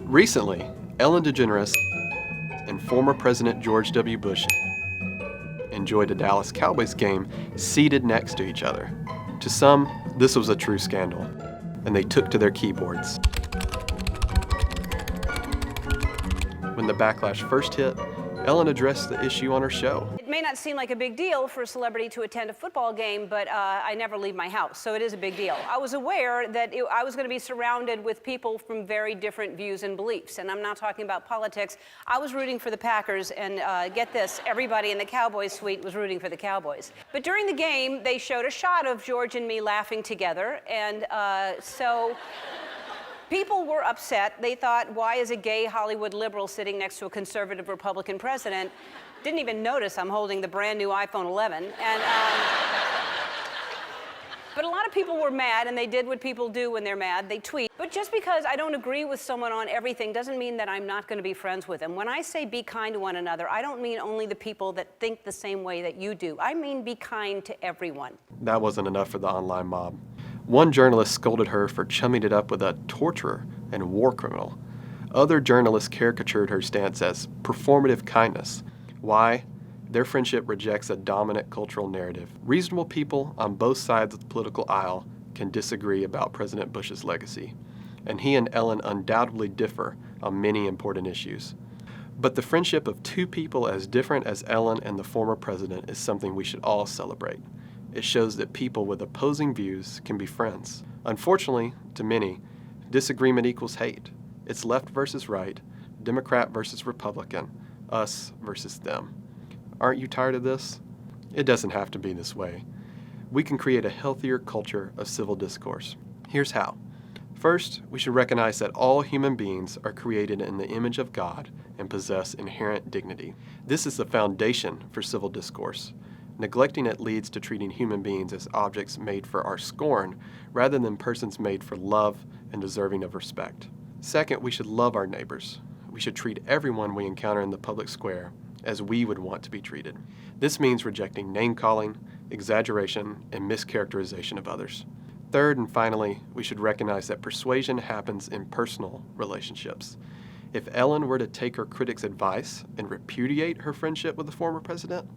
Recently, Ellen DeGeneres and former President George W. Bush enjoyed a Dallas Cowboys game seated next to each other. To some, this was a true scandal, and they took to their keyboards. When the backlash first hit, Ellen addressed the issue on her show. It may not seem like a big deal for a celebrity to attend a football game, but I never leave my house, so it is a big deal. I was aware that I was going to be surrounded with people from very different views and beliefs, and I'm not talking about politics. I was rooting for the Packers, and get this, everybody in the Cowboys suite was rooting for the Cowboys. But during the game, they showed a shot of George and me laughing together, and so people were upset. They thought, why is a gay Hollywood liberal sitting next to a conservative Republican president? Didn't even notice I'm holding the brand new iPhone 11. And, but a lot of people were mad, and they did what people do when they're mad. They tweet. But just because I don't agree with someone on everything doesn't mean that I'm not going to be friends with them. When I say be kind to one another, I don't mean only the people that think the same way that you do. I mean be kind to everyone. That wasn't enough for the online mob. One journalist scolded her for chumming it up with a torturer and war criminal. Other journalists caricatured her stance as performative kindness. Why? Their friendship rejects a dominant cultural narrative. Reasonable people on both sides of the political aisle can disagree about President Bush's legacy, and he and Ellen undoubtedly differ on many important issues. But the friendship of two people as different as Ellen and the former president is something we should all celebrate. It shows that people with opposing views can be friends. Unfortunately, to many, disagreement equals hate. It's left versus right, Democrat versus Republican, us versus them. Aren't you tired of this? It doesn't have to be this way. We can create a healthier culture of civil discourse. Here's how. First, we should recognize that all human beings are created in the image of God and possess inherent dignity. This is the foundation for civil discourse. Neglecting it leads to treating human beings as objects made for our scorn rather than persons made for love and deserving of respect. Second, we should love our neighbors. We should treat everyone we encounter in the public square as we would want to be treated. This means rejecting name-calling, exaggeration, and mischaracterization of others. Third and finally, we should recognize that persuasion happens in personal relationships. If Ellen were to take her critics' advice and repudiate her friendship with the former president,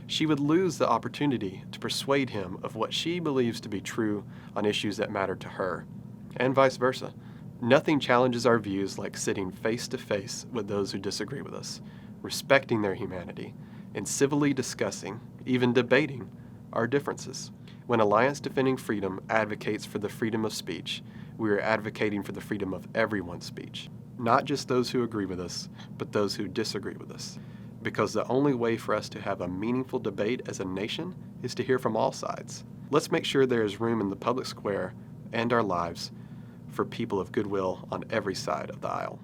she would lose the opportunity to persuade him of what she believes to be true on issues that matter to her, and vice versa. Nothing challenges our views like sitting face to face with those who disagree with us, respecting their humanity, and civilly discussing, even debating, our differences. When Alliance Defending Freedom advocates for the freedom of speech, we are advocating for the freedom of everyone's speech, not just those who agree with us, but those who disagree with us. Because the only way for us to have a meaningful debate as a nation is to hear from all sides. Let's make sure there is room in the public square and our lives for people of goodwill on every side of the aisle.